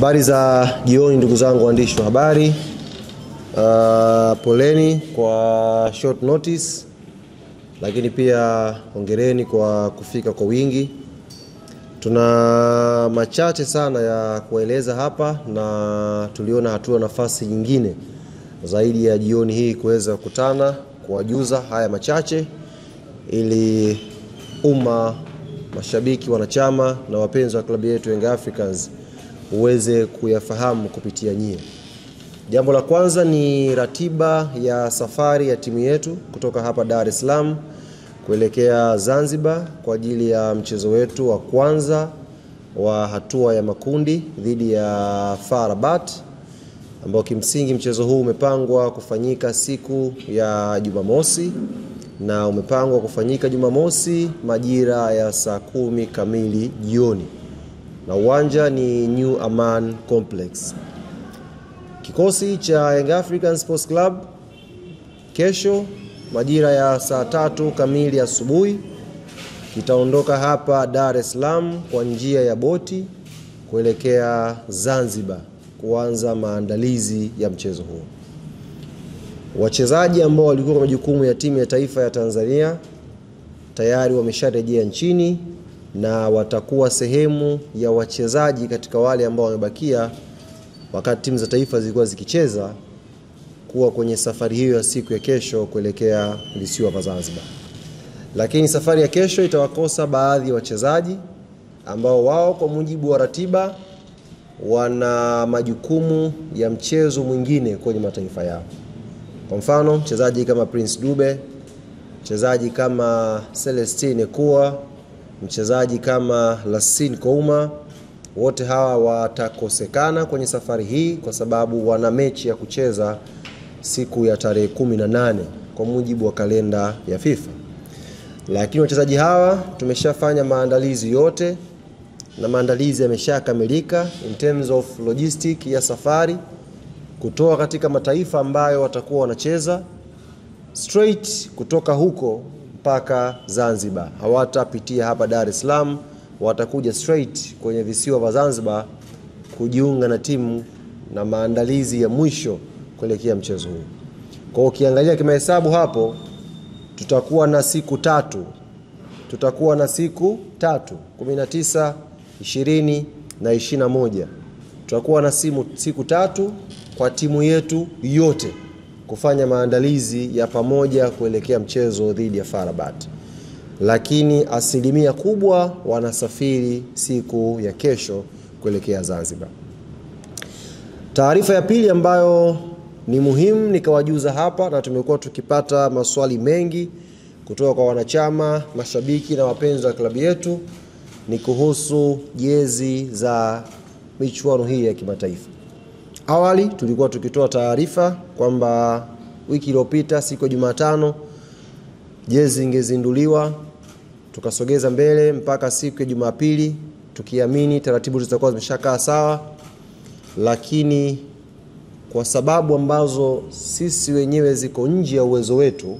Habari za jioni ndugu zangu waandishi wa habari. Poleni kwa short notice, lakini pia hongereni kwa kufika kwa wingi. Tuna machache sana ya kueleza hapa, na tuliona hatua nafasi nyingine zaidi ya jioni hii kuweza kukutana kuwajuza haya machache, ili umma, mashabiki, wanachama na wapenzi wa klabu yetu Young Africans uweze kuyafahamu kupitia nyie. Jambo la kwanza ni ratiba ya safari ya timu yetu kutoka hapa Dar es Salaam kuelekea Zanzibar kwa ajili ya mchezo wetu wa kwanza wa hatua ya makundi dhidi ya FAR Rabat, ambao kimsingi mchezo huu umepangwa kufanyika siku ya Jumamosi, na umepangwa kufanyika Jumamosi majira ya saa 10 kamili jioni, na uwanja ni New Aman Complex. Kikosi cha Young African Sports Club kesho majira ya saa 3 kamili asubuhi kitaondoka hapa Dar es Salaam kwa njia ya boti kuelekea Zanzibar kuanza maandalizi ya mchezo huu. Wachezaji ambao walikuwa kwa majukumu ya timu ya taifa ya Tanzania tayari wamesharejea nchini na watakuwa sehemu ya wachezaji katika wale ambao wamebakia wakati timu za taifa zilikuwa zikicheza, kuwa kwenye safari hiyo ya siku ya kesho kuelekea visiwa vya Zanzibar. Lakini safari ya kesho itawakosa baadhi ya wachezaji ambao wao kwa mujibu wa ratiba wana majukumu ya mchezo mwingine kwenye mataifa yao. Kwa mfano, mchezaji kama Prince Dube, mchezaji kama Celestine Ekua, mchezaji kama Lassine Kouma, wote hawa watakosekana kwenye safari hii kwa sababu wana mechi ya kucheza siku ya tarehe 18 kwa mujibu wa kalenda ya FIFA. Lakini wachezaji hawa tumeshafanya maandalizi yote na maandalizi yameshakamilika in terms of logistic ya safari kutoka katika mataifa ambayo watakuwa wanacheza straight kutoka huko mpaka Zanzibar. Hawatapitia hapa Dar es Salaam, watakuja straight kwenye visiwa vya Zanzibar kujiunga na timu na maandalizi ya mwisho kuelekea mchezo huu. Kwa ukiangalia kimahesabu hapo tutakuwa na siku tatu. 19, 20 na 21. Tutakuwa na siku tatu kwa timu yetu yote kufanya maandalizi ya pamoja kuelekea mchezo dhidi ya FAR Rabat. Lakini asilimia kubwa wanasafiri siku ya kesho kuelekea Zanzibar. Taarifa ya pili ambayo ni muhimu nikawajuza hapa, na tumekuwa tukipata maswali mengi kutoka kwa wanachama, mashabiki na wapenzi wa klabu yetu, ni kuhusu jezi za michuano hii ya kimataifa. Awali tulikuwa tukitoa taarifa kwamba wiki iliyopita siku ya Jumatano jezi ingezinduliwa, tukasogeza mbele mpaka siku ya Jumapili tukiamini taratibu zitakuwa zimeshakaa sawa. Lakini kwa sababu ambazo sisi wenyewe ziko nje ya uwezo wetu,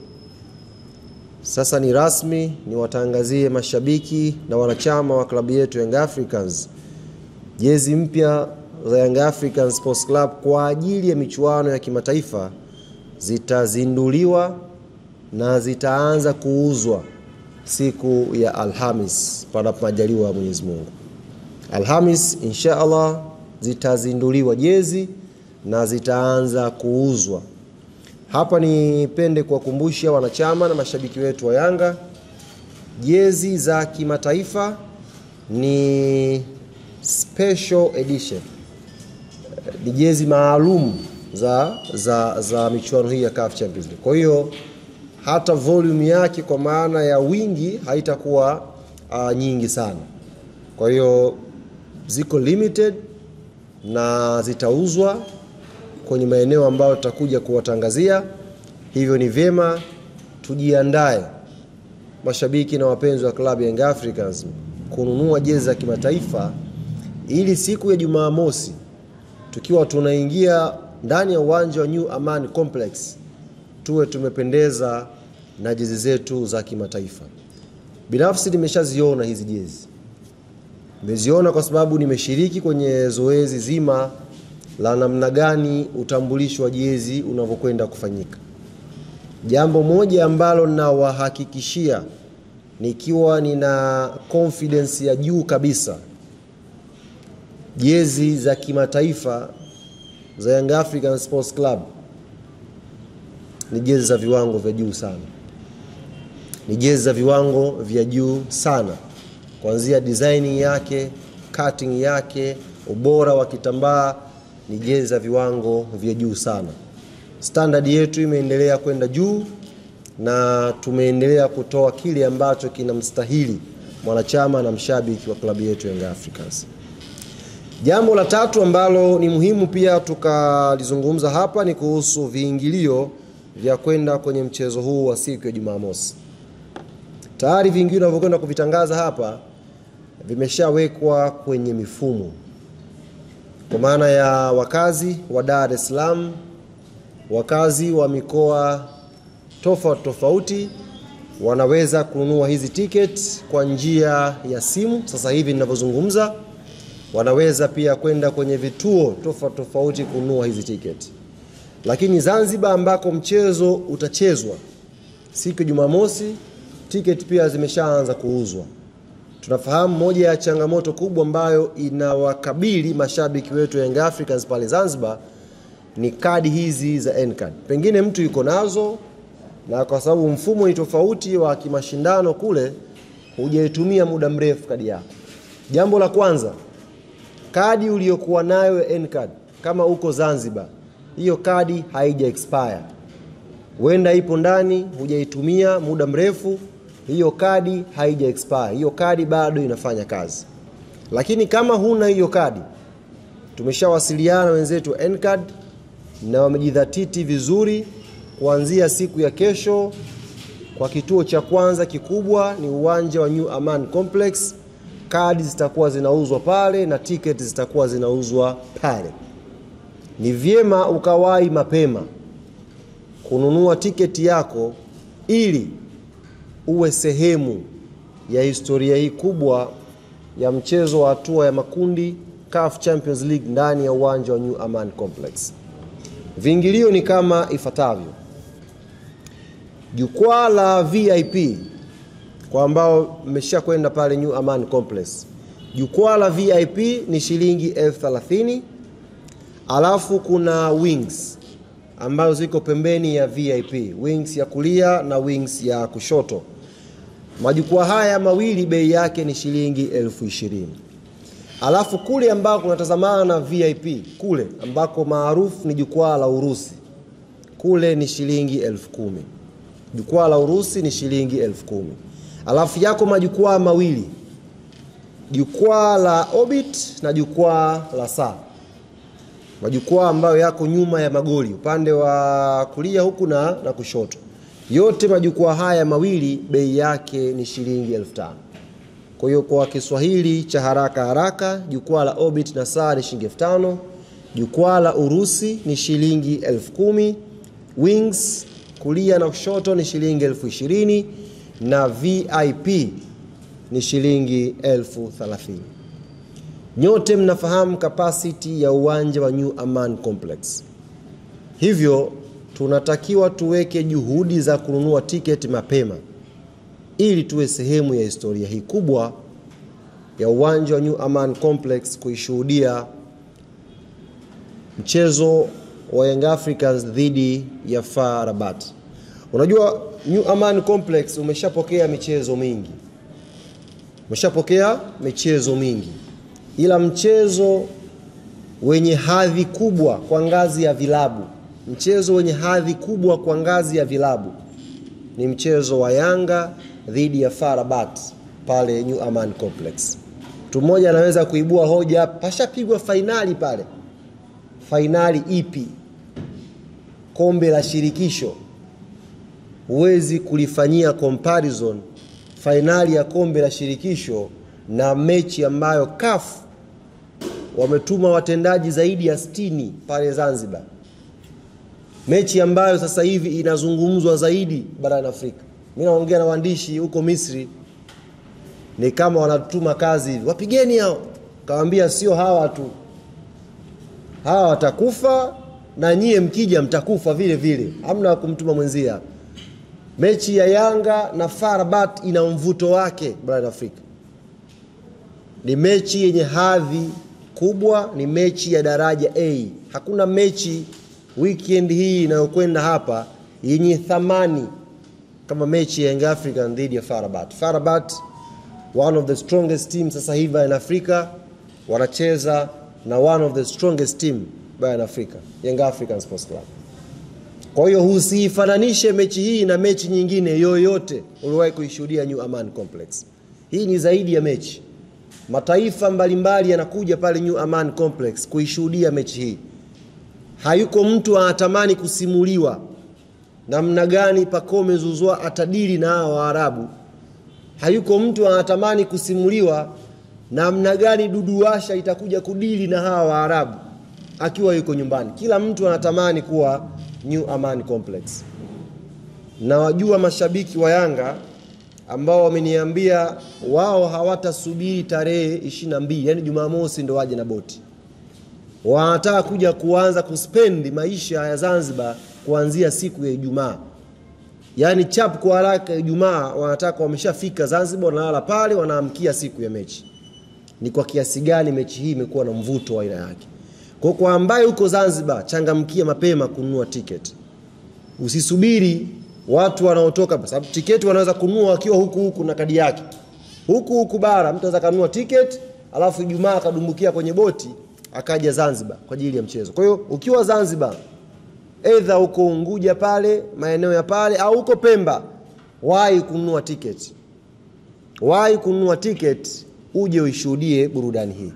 sasa ni rasmi ni watangazie mashabiki na wanachama wa klabu yetu Young Africans jezi mpya za Young African Sports Club kwa ajili ya michuano ya kimataifa zitazinduliwa na zitaanza kuuzwa siku ya Alhamis panapo majaliwa ya Mwenyezi Mungu. Alhamis inshallah zitazinduliwa jezi na zitaanza kuuzwa. Hapa nipende kuwakumbusha wanachama na mashabiki wetu wa Yanga, jezi za kimataifa ni special edition. Ni jezi maalum za michuano hii ya CAF Champions League. Kwa hiyo hata volume yake kwa maana ya wingi haitakuwa nyingi sana. Kwa hiyo ziko limited na zitauzwa kwenye maeneo ambayo tutakuja kuwatangazia. Hivyo ni vyema tujiandae mashabiki na wapenzi wa klabu ya Young Africans kununua jezi za kimataifa, ili siku ya Jumamosi tukiwa tunaingia ndani ya uwanja wa New Aman Complex tuwe tumependeza na jezi zetu za kimataifa. Binafsi nimeshaziona hizi jezi Nimeziona kwa sababu nimeshiriki kwenye zoezi zima la namna gani utambulisho wa jezi unavyokwenda kufanyika. Jambo moja ambalo nawahakikishia nikiwa nina confidence ya juu kabisa, jezi za kimataifa za Young African Sports Club ni jezi za viwango vya juu sana. Ni jezi za viwango vya juu sana. Kuanzia designing yake, cutting yake, ubora wa kitambaa, ni jezi za viwango vya juu sana. Standard yetu imeendelea kwenda juu na tumeendelea kutoa kile ambacho kinamstahili mwanachama na mshabiki wa klabu yetu Young Africans. Jambo la tatu ambalo ni muhimu pia tukalizungumza hapa ni kuhusu viingilio vya kwenda kwenye mchezo huu wa siku ya Jumamosi. Tayari viingilio vinavyokwenda kuvitangaza hapa vimeshawekwa kwenye mifumo. Kwa maana ya wakazi wa Dar es Salaam, wakazi wa mikoa tofauti wanaweza kununua hizi ticket kwa njia ya simu. Sasa hivi ninavyozungumza, wanaweza pia kwenda kwenye vituo tofauti kununua hizi ticket. Lakini Zanzibar ambako mchezo utachezwa siku ya Jumamosi, ticket pia zimeshaanza kuuzwa. Tunafahamu moja ya changamoto kubwa ambayo inawakabili mashabiki wetu Young Africans pale Zanzibar ni kadi hizi za N-card. Pengine mtu yuko nazo na kwa sababu mfumo ni tofauti wa kimashindano kule, hujaitumia muda mrefu kadi yako. Jambo la kwanza, kadi uliyokuwa nayo N-card kama uko Zanzibar, hiyo kadi haija expire. Huenda ipo ndani, hujaitumia muda mrefu, hiyo kadi haija expire. Hiyo kadi bado inafanya kazi. Lakini kama huna hiyo kadi, tumeshawasiliana wenzetu N-card na wamejidhatiti vizuri. Kuanzia siku ya kesho, kwa kituo cha kwanza kikubwa ni uwanja wa New Aman Complex, kadi zitakuwa zinauzwa pale na ticket zitakuwa zinauzwa pale. Ni vyema ukawahi mapema kununua tiketi yako ili uwe sehemu ya historia hii kubwa ya mchezo wa hatua ya makundi CAF Champions League ndani ya uwanja wa New Aman Complex. Viingilio ni kama ifuatavyo. Jukwaa la VIP kwa ambao mmeshakwenda pale New Aman Complex. Jukwaa la VIP ni shilingi 30,000. Alafu kuna wings ambazo ziko pembeni ya VIP, wings ya kulia na wings ya kushoto. Majukwaa haya mawili bei yake ni shilingi 20,000. Alafu kule ambako kunatazamana na VIP, kule ambako maarufu ni jukwaa la Urusi, kule ni shilingi 10,000. Jukwaa la Urusi ni shilingi 10,000. Alafu yako majukwaa mawili, jukwaa la Orbit na jukwaa la Saa. Majukwaa ambayo yako nyuma ya magoli, upande wa kulia huku na kushoto. Yote majukwaa haya mawili bei yake ni shilingi 5,000. Kwa hiyo kwa Kiswahili cha haraka, jukwaa la Orbit na Saa ni shilingi 5,000, jukwaa la Urusi ni shilingi 10,000, wings kulia na kushoto ni shilingi 20,000 na VIP ni shilingi 30,000. Nyote mnafahamu capacity ya uwanja wa New Aman Complex. Hivyo tunatakiwa tuweke juhudi za kununua tiketi mapema ili tuwe sehemu ya historia hii kubwa ya uwanja wa New Aman Complex kuishuhudia mchezo wa Young Africans dhidi ya FAR Rabat. Unajua New Aman Complex umeshapokea michezo mingi. Ila mchezo wenye hadhi kubwa kwa ngazi ya vilabu, ni mchezo wa Yanga dhidi ya FAR Rabat pale New Aman Complex. Mtu mmoja anaweza kuibua hoja, pashapigwa finali pale. Finali ipi? Kombe la shirikisho. Huwezi kulifanyia comparison finali ya kombe la shirikisho na mechi ambayo CAF wametuma watendaji zaidi ya 60 pale Zanzibar. Mechi ambayo sasa hivi inazungumzwa zaidi barani Afrika. Mimi naongea na waandishi huko Misri, ni kama wanatuma kazi, wapigeni hao. Kawaambia sio hawa tu, hawa watakufa na nyie mkija mtakufa vile vile, hamna kumtuma mwenzia. Mechi ya Yanga na FAR Rabat ina mvuto wake barani Afrika. Ni mechi yenye hadhi kubwa, ni mechi ya daraja A. Hakuna mechi weekend hii inayokwenda hapa yenye thamani kama mechi ya Young African dhidi ya FAR Rabat. FAR Rabat, one of the strongest teams sasa hivi in Africa, wanacheza na one of the strongest team barani Afrika, Young African Sports Club. Kwa hiyo usifananishe mechi hii na mechi nyingine yoyote uliwahi kuishuhudia New Aman Complex. Hii ni zaidi ya mechi. Mataifa mbalimbali yanakuja pale New Aman Complex kuishuhudia mechi hii. Hayuko mtu anatamani kusimuliwa namna gani Pacome Zouzoua atadili na hao Waarabu. Hayuko mtu anatamani kusimuliwa namna gani Dudu Washa itakuja kudili na hao Waarabu akiwa yuko nyumbani. Kila mtu anatamani kuwa New Aman Complex. Na wajua mashabiki wa Yanga ambao wameniambia wao hawatasubiri tarehe 22, yani Jumamosi ndo waje na boti. Wanataka kuja kuanza kuspendi maisha ya Zanzibar kuanzia siku ya Ijumaa. Yani chap kwa haraka Ijumaa wanataka wameshafika Zanzibar, wanalala pale, wanaamkia siku ya mechi. Ni kwa kiasi gani mechi hii imekuwa na mvuto wa aina yake. Kwa ambaye uko Zanzibar, changamkia mapema kununua tiketi. Usisubiri watu wanaotoka, kwa sababu tiketi wanaweza kununua wakiwa huku na kadi yake. Huku bara mtu anaweza kununua tiketi alafu Ijumaa akadumbukia kwenye boti akaja Zanzibar kwa ajili ya mchezo. Kwa hiyo ukiwa Zanzibar, either uko Unguja pale, maeneo ya pale, au uko Pemba, wahi kununua tiketi. Wahi kununua tiketi uje uishuhudie burudani hii.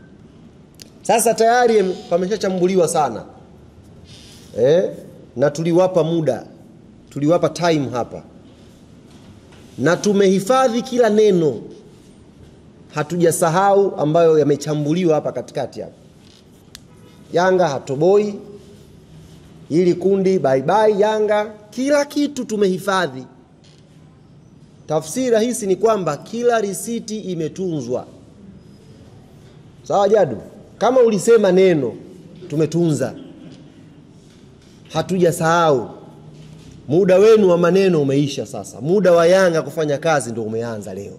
Sasa tayari pameshachambuliwa sana. Na tuliwapa muda, tuliwapa time hapa. Na tumehifadhi kila neno. Hatujasahau ambayo yamechambuliwa hapa katikati hapa. Yanga hatoboi, hili kundi bye bye Yanga, kila kitu tumehifadhi. Tafsiri rahisi ni kwamba kila risiti imetunzwa. Sawa Jadu? Kama ulisema neno, tumetunza. Hatujasahau. Muda wenu wa maneno umeisha sasa. Muda wa Yanga kufanya kazi ndio umeanza leo.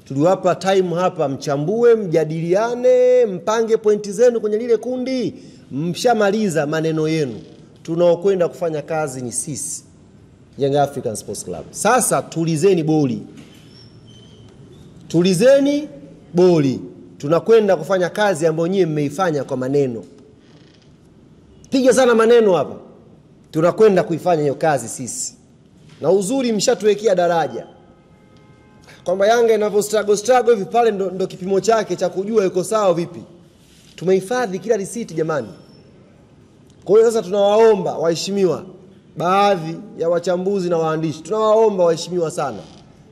Tuliwapa time hapa, mchambue, mjadiliane, mpange pointi zenu kwenye lile kundi. Mshamaliza maneno yenu. Tunaokwenda kufanya kazi ni sisi, Young African Sports Club. Sasa tulizeni boli. Tulizeni boli. Tunakwenda kufanya kazi ambayo nyinyi mmeifanya kwa maneno. Piga sana maneno hapa. Tunakwenda kuifanya hiyo kazi sisi. Na uzuri mshatuwekea daraja. Kwamba Yanga inavyo struggle hivi pale ndo kipimo chake cha kujua yuko sawa vipi. Tumehifadhi kila risiti jamani. Kwa hiyo sasa tunawaomba waheshimiwa, baadhi ya wachambuzi na waandishi, tunawaomba waheshimiwa sana,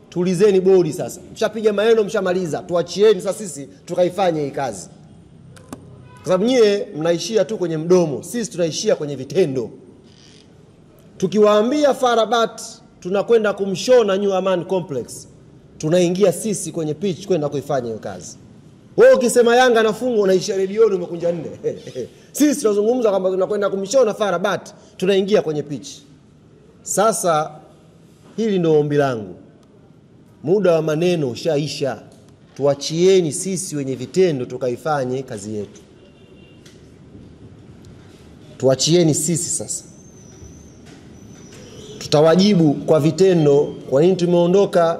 tulizeni bodi sasa. Mshapiga maneno, mshamaliza. Tuachieni sasa sisi tukaifanye hii kazi. Kwa sababu nyie mnaishia tu kwenye mdomo, sisi tunaishia kwenye vitendo. Tukiwaambia FAR Rabat tunakwenda kumshona New Aman Complex, tunaingia sisi kwenye pitch kwenda kuifanya hiyo kazi. Wewe ukisema Yanga nafungwa unaishia redioni umekunja nne. Sisi tunazungumza kwamba tunakwenda kumshona FAR Rabat, tunaingia kwenye pitch. Sasa hili ndio ombi langu. Muda wa maneno ushaisha. Tuachieni sisi wenye vitendo tukaifanye kazi yetu. Tuachieni sisi sasa. Tutawajibu kwa vitendo kwa nini tumeondoka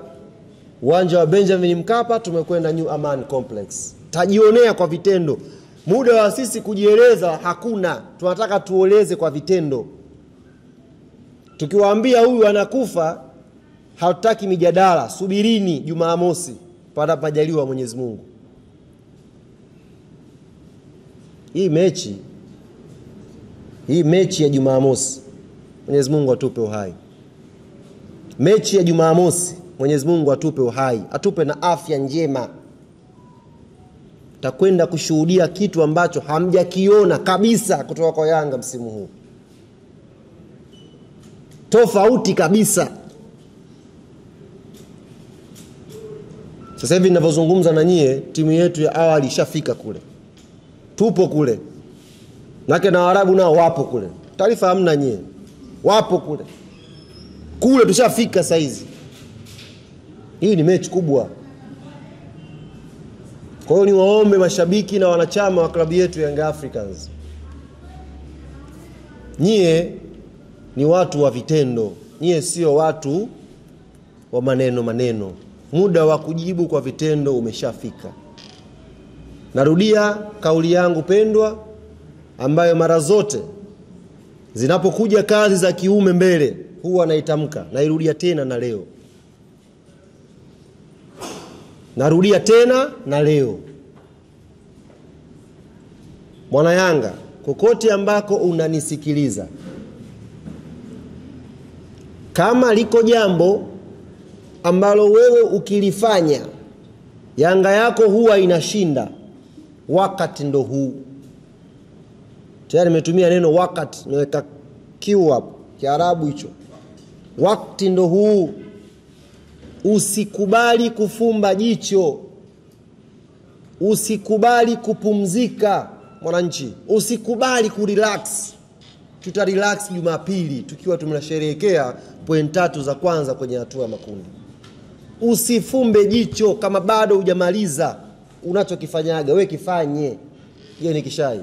uwanja wa Benjamin Mkapa tumekwenda New Aman Complex. Tajionea kwa vitendo. Muda wa sisi kujieleza hakuna. Tunataka tuoleze kwa vitendo. Tukiwaambia huyu anakufa, hatutaki mijadala. Subirini Jumamosi panapo majaliwa Mwenyezi Mungu. Hii mechi ya Jumamosi, Mwenyezi Mungu atupe uhai. Mechi ya Jumamosi, Mwenyezi Mungu atupe uhai, atupe na afya njema. Takwenda kushuhudia kitu ambacho hamjakiona kabisa kutoka kwa Yanga msimu huu. Tofauti kabisa. Sasa hivi ninavyozungumza na nyie, timu yetu ya awali ishafika kule. Tupo kule. Nake na Waarabu nao wapo kule. Taarifa hamna nyie. Wapo kule. Kule tushafika saizi. Hii ni mechi kubwa. Kwa hiyo niwaombe mashabiki na wanachama wa klabu yetu Young Africans. Nyie ni watu wa vitendo. Nyie sio watu wa maneno. Muda wa kujibu kwa vitendo umeshafika. Narudia kauli yangu pendwa ambayo mara zote zinapokuja kazi za kiume mbele huwa naitamka, nairudia tena na leo. Narudia tena na leo. Mwana Yanga, kokote ambako unanisikiliza, kama liko jambo ambalo wewe ukilifanya Yanga yako huwa inashinda, wakati ndo huu. Tayari nimetumia neno wakati, nimeweka kiu hapo, Kiarabu hicho. Wakati ndo huu. Usikubali kufumba jicho. Usikubali kupumzika, mwananchi. Usikubali kurelax. Tutarelax Jumapili tukiwa tunasherehekea point 3 za kwanza kwenye hatua ya makundi. Usifumbe jicho kama bado hujamaliza unachokifanyaga, wewe kifanye. Hiyo ni kishai.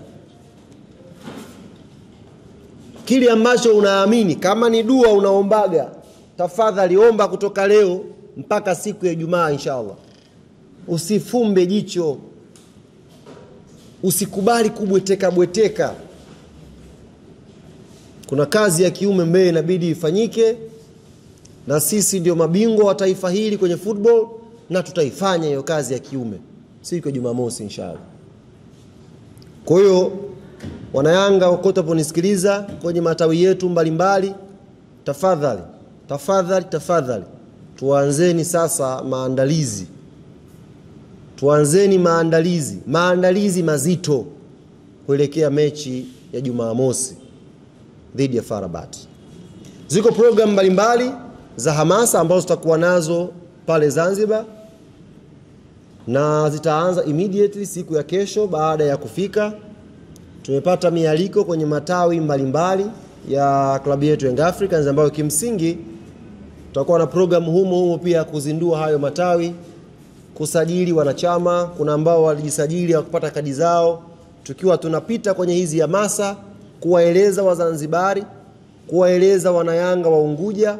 Kile ambacho unaamini, kama ni dua unaombaga, tafadhali omba kutoka leo mpaka siku ya Ijumaa inshallah. Usifumbe jicho. Usikubali kubweteka. Kuna kazi ya kiume mbele inabidi ifanyike, na sisi ndio mabingwa wa taifa hili kwenye football, na tutaifanya hiyo kazi ya kiume siku ya Jumamosi inshallah. Kwa hiyo Wanayanga wote ponisikiliza kwenye matawi yetu mbalimbali, tafadhali tuanzeni sasa maandalizi. Tuanzeni maandalizi mazito kuelekea mechi ya Jumamosi dhidi ya FAR Rabat. Ziko program mbalimbali za hamasa ambazo tutakuwa nazo pale Zanzibar, na zitaanza immediately siku ya kesho baada ya kufika. Tumepata mialiko kwenye matawi mbalimbali ya klabu yetu Young Africans, ambayo kimsingi tutakuwa na program humo pia kuzindua hayo matawi, kusajili wanachama. Kuna ambao walijisajili wakapata kadi zao. Tukiwa tunapita kwenye hizi hamasa kuwaeleza Wazanzibari, kuwaeleza Wanayanga wa Unguja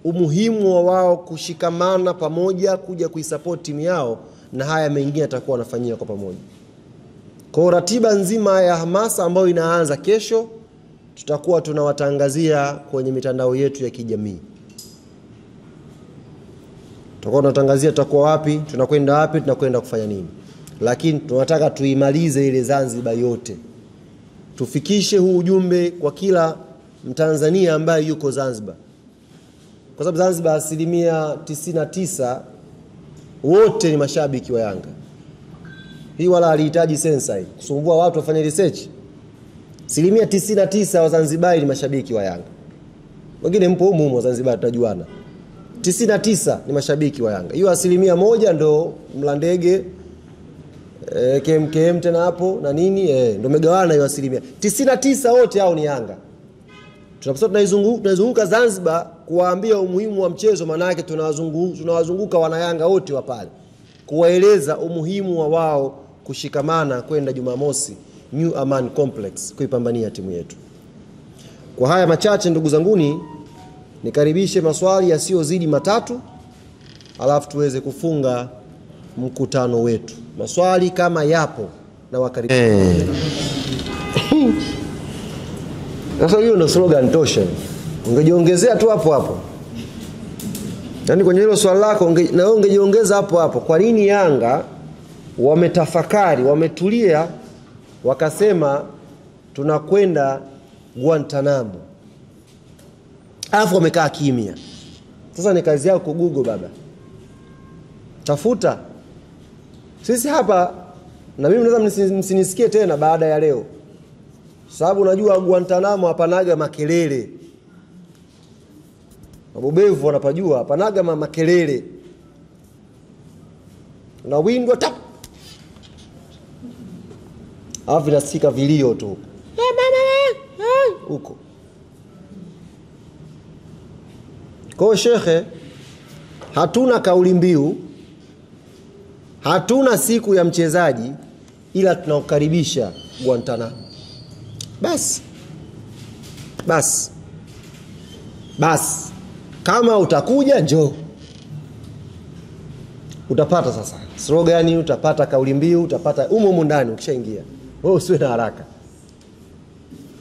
umuhimu wa wao kushikamana pamoja kuja kuisupport timu yao, na haya mengine yatakuwa yanafanyika kwa pamoja. Kwa ratiba nzima ya hamasa ambayo inaanza kesho, tutakuwa tunawatangazia kwenye mitandao yetu ya kijamii. Tutakuwa tunatangazia tutakuwa wapi, tunakwenda wapi, tunakwenda kufanya nini. Lakini tunataka tuimalize ile Zanzibar yote. Tufikishe huu ujumbe kwa kila Mtanzania ambaye yuko Zanzibar. Kwa sababu Zanzibar 99% wote ni mashabiki wa Yanga. Hii wala halihitaji sensa hii kusumbua watu wafanye research. 99% wa Zanzibar ni mashabiki wa Yanga. Wengine mpo humu wa Zanzibar tutajuana. 99 ni mashabiki wa Yanga. Hiyo 1% ndo Mlandege, KMKM tena hapo na nini, ndo megawana hiyo 1%. 99 wote hao ni Yanga. Tunaposema tunazunguka Zanzibar kuwaambia umuhimu wa mchezo, maana yake tunawazunguka Wanayanga wote wa pale, kuwaeleza umuhimu wa wao kushikamana kwenda Jumamosi New Aman Complex kuipambania timu yetu. Kwa haya machache ndugu zanguni, nikaribishe maswali yasiyozidi 3, alafu tuweze kufunga mkutano wetu. Maswali kama yapo na wakaribisha. Sasa hiyo ndio slogan tosha. Ungejiongezea tu hapo. Yaani kwenye hilo swali lako na wewe ungejiongeza hapo. Kwa nini Yanga wametafakari, wametulia, wakasema tunakwenda Guantanamo, alafu wamekaa kimya? Sasa ni kazi yako Google baba. Tafuta. Sisi hapa, na mimi naweza msinisikie tena baada ya leo. Sababu unajua Guantanamo hapanaga makelele. Mabobevu wanapajua hapanaga makelele. unawindwa tap, alafu inasikika vilio tu huko. Kwa shekhe, hatuna kauli mbiu, hatuna siku ya mchezaji, ila tunaukaribisha Guantanamo. Bas. Kama utakuja njoo. Utapata sasa slogan, utapata kauli mbiu, utapata umo ndani ukishaingia. Wewe usiwe na haraka.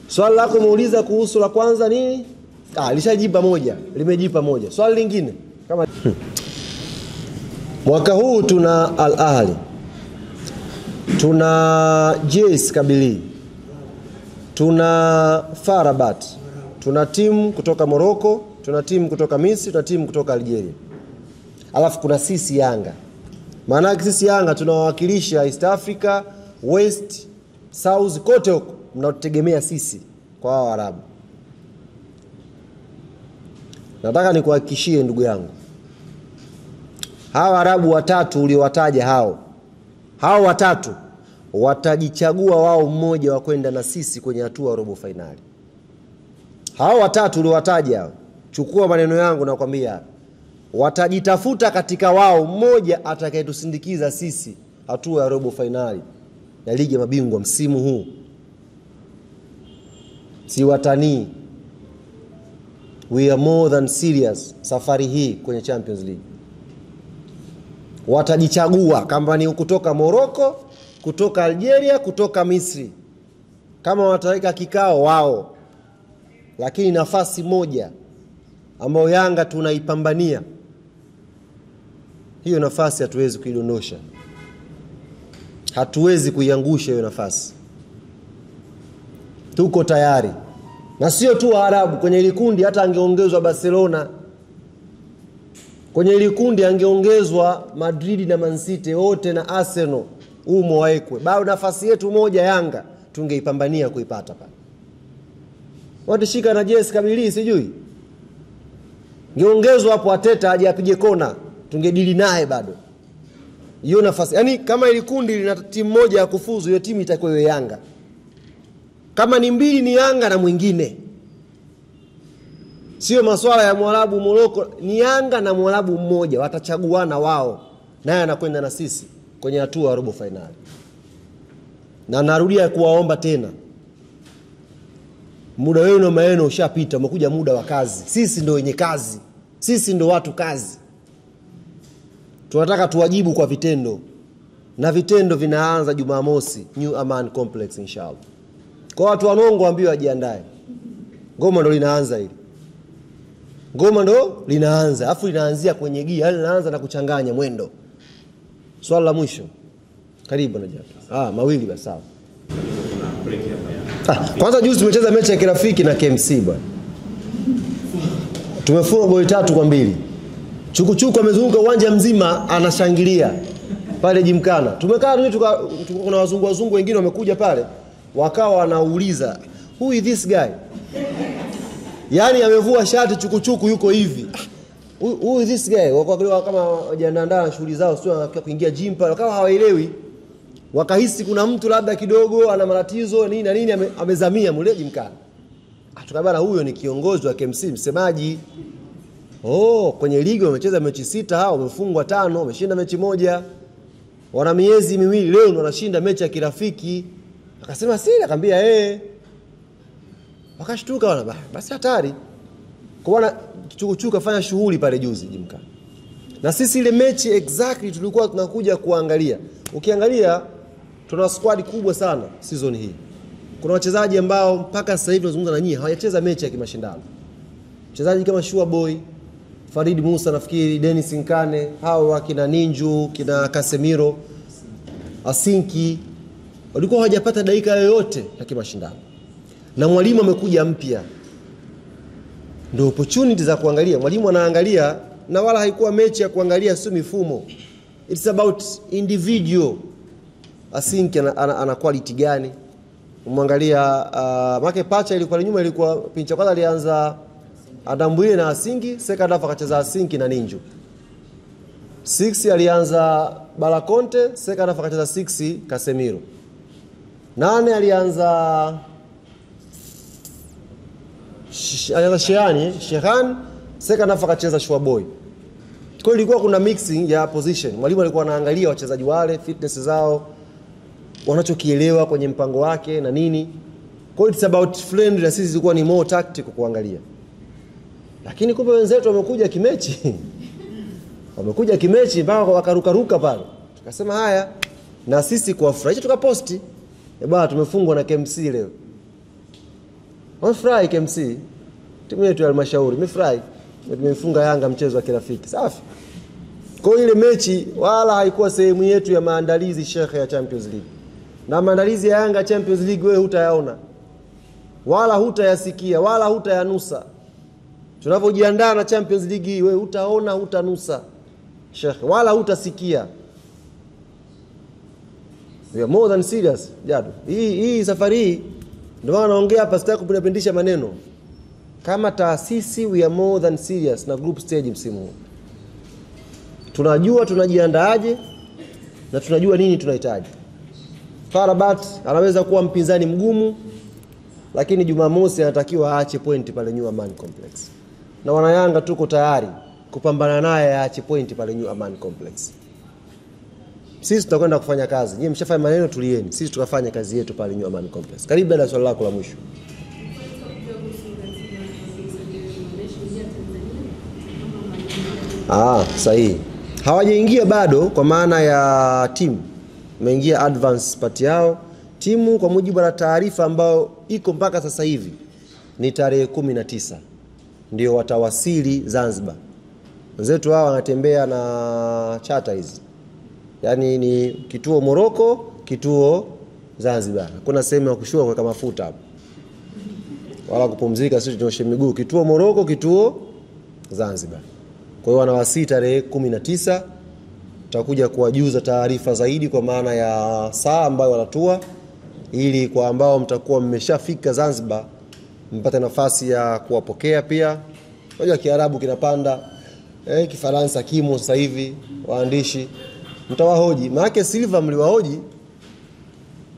Swali lako muuliza kuhusu la kwanza nini? Lishajipa moja, limejipa moja. Swali lingine kama mwaka huu tuna Al Ahly, tuna JS Kabylie, tuna FAR Rabat, tuna timu kutoka Morocco, tuna timu kutoka Misri, tuna timu kutoka Algeria. Alafu kuna sisi Yanga. Maana sisi Yanga tunawakilisha East Africa, West, South, kote huko mnategemea sisi kwa hao Arabu. Nataka nikuhakikishie ndugu yangu, hao Arabu watatu uliowataja hao watatu watajichagua wao mmoja wa kwenda na sisi kwenye hatua ya robo finali. Hao watatu uliowataja, chukua maneno yangu na kwambia, watajitafuta katika wao mmoja atakayetusindikiza sisi hatua ya robo finali ya ligi ya mabingwa msimu huu. Si watanii. We are more than serious safari hii kwenye Champions League. Watajichagua kama ni kutoka Morocco, kutoka Algeria, kutoka Misri. Kama wataweka kikao wao. Lakini nafasi moja ambayo Yanga tunaipambania, hiyo nafasi hatuwezi kuidondosha. Hatuwezi kuiangusha hiyo nafasi. Tuko tayari. Na sio tu Arabu, kwenye ile kundi hata angeongezwa Barcelona. Kwenye ile kundi angeongezwa Madrid na Man City wote na Arsenal umo waekwe. Bado nafasi yetu moja Yanga tungeipambania kuipata pale. Watashika na JS Kabylie sijui. Ngeongezwa hapo Ateta aje apige kona, tungedili naye bado. Hiyo nafasi. Yaani kama ile kundi lina timu moja ya kufuzu, hiyo timu itakuwa hiyo Yanga. Kama ni mbili ni Yanga na mwingine. Sio masuala ya Mwarabu Morocco, ni Yanga na Mwarabu mmoja watachaguana wao. Naye anakwenda na sisi kwenye hatua ya robo finali. Na narudia kuwaomba tena, muda wenu na maeno ushapita, umekuja muda wa kazi. Sisi ndio wenye kazi. Sisi ndio watu kazi. Tunataka tuwajibu kwa vitendo. Na vitendo vinaanza Jumamosi, New Aman Complex inshallah. Kwa watu wa Nongo ambao wajiandae. Ngoma ndo linaanza hili. Ngoma ndo linaanza. Afu linaanzia kwenye gia, linaanza na kuchanganya mwendo. Swali la mwisho. Karibu na japo. Mawili basi sawa. Kwanza juzi tumecheza mechi ya kirafiki na KMC bwana. Tumefunga goli 3-2. Chukuchuku amezunguka uwanja mzima anashangilia pale Jimkana. Tumekaa kuna wazungu wengine wamekuja pale, wakawa wanauliza, who is this guy? Yaani amevua shati Chukuchuku yuko hivi. Who is this guy? Wakawa kama wajiandaa na shughuli zao, sio kuingia gym pale, wakawa hawaelewi. Wakahisi kuna mtu labda kidogo ana matatizo nini na nini amezamia mule Jimkana. Tukabana huyo ni kiongozi wa KMC, msemaji. Kwenye ligi wamecheza mechi 6, hao wamefungwa 5, wameshinda mechi 1. Wana miezi 2 leo wanashinda mechi ya kirafiki. Akasema siri, akamwambia wakashtuka wana basi hatari. Kwa bwana Chukuchuku kafanya shughuli pale juzi Jimkana. Na sisi ile mechi exactly tulikuwa tunakuja kuangalia. Ukiangalia tuna squad kubwa sana season hii. Kuna wachezaji ambao mpaka sasa hivi tunazungumza na nyinyi hawajacheza mechi ya kimashindano. Wachezaji kama Shua Boy, Farid Musa, nafikiri Dennis Nkane, hao wakina Ninju, kina Casemiro, Asinki, walikuwa hawajapata dakika yoyote ya kimashindano. Na mwalimu amekuja mpya. Ndio opportunity za kuangalia. Mwalimu anaangalia, na wala haikuwa mechi ya kuangalia sio mifumo. It's about individual. Asinki ana quality gani? Umwangalia make pacha ilikuwa nyuma, ilikuwa pincha kwanza alianza Adambuye na Asinki, second half akacheza Asinki na Ninju. 6 alianza Balakonte, second half akacheza 6 Casemiro. 8 alianza Shehan, second half akacheza Shwaboy. Kwa hiyo ilikuwa kuna mixing ya position. Mwalimu alikuwa anaangalia wachezaji wale, fitness zao, wanachokielewa kwenye mpango wake na nini. Kwa hiyo it's about friendly, na sisi zilikuwa ni more tactical kuangalia. Lakini kumbe wenzetu wamekuja kimechi. Wamekuja kimechi mpaka wakaruka pale. Tukasema haya, na sisi kuwafurahisha tukaposti. Bwana tumefungwa na KMC leo. Wamefurahi KMC. Timu yetu ya Halmashauri imefurahi. Tumefunga Yanga mchezo wa kirafiki. Safi. Kwa ile mechi wala haikuwa sehemu yetu ya maandalizi shekhe ya Champions League. Na maandalizi ya Yanga Champions League wewe hutayaona. Wala hutayasikia, wala hutayanusa. Tunapojiandaa na Champions League wewe hutaona, hutanusa. Shekhe, wala hutasikia. We are more than serious, Jadu. Hii safari hii ndio maana naongea hapa, sitaki kupindisha maneno. Kama taasisi we are more than serious na group stage msimu huu. Tunajua tunajiandaaje na tunajua nini tunahitaji. FAR Rabat anaweza kuwa mpinzani mgumu, lakini Jumamosi anatakiwa aache point pale New Aman Complex. Na wana Yanga tuko tayari kupambana naye aache point pale New Aman Complex. Sisi tutakwenda kufanya kazi. Nyinyi mshafanya maneno, tulieni. Sisi tukafanya kazi yetu pale New Aman Complex. Karibu na swali lako la mwisho. Sahihi. Hawajaingia bado kwa maana ya timu. Imeingia advance part yao. Timu kwa mujibu wa taarifa ambayo iko mpaka sasa hivi ni tarehe 19 ndio watawasili Zanzibar. Wenzetu hao wanatembea na charter hizi. Yaani ni kituo Morocco, kituo Zanzibar. Hakuna sehemu ya kushuka kuweka mafuta hapo. Wala kupumzika, sisi tunyoshe miguu. Kituo Morocco, kituo Zanzibar. Kwa hiyo wanawasili tarehe 19. Tutakuja kuwajuza taarifa zaidi kwa maana ya saa ambayo wanatua, ili kwa ambao mtakuwa mmeshafika Zanzibar mpate nafasi ya kuwapokea pia. Unajua Kiarabu kinapanda, Kifaransa kimo sasa hivi, waandishi mtawahoji. Maana Silva mliwahoji.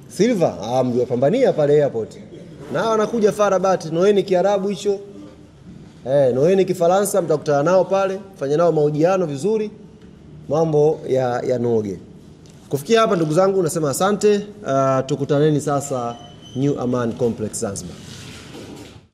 Silva mliwapambania pale airport. Na wanakuja FAR Rabat, noeni Kiarabu hicho. Noeni Kifaransa, mtakutana nao pale, fanya nao mahojiano vizuri, mambo ya noge. Kufikia hapa ndugu zangu nasema asante. Tukutaneni sasa New Aman Complex Zanzibar.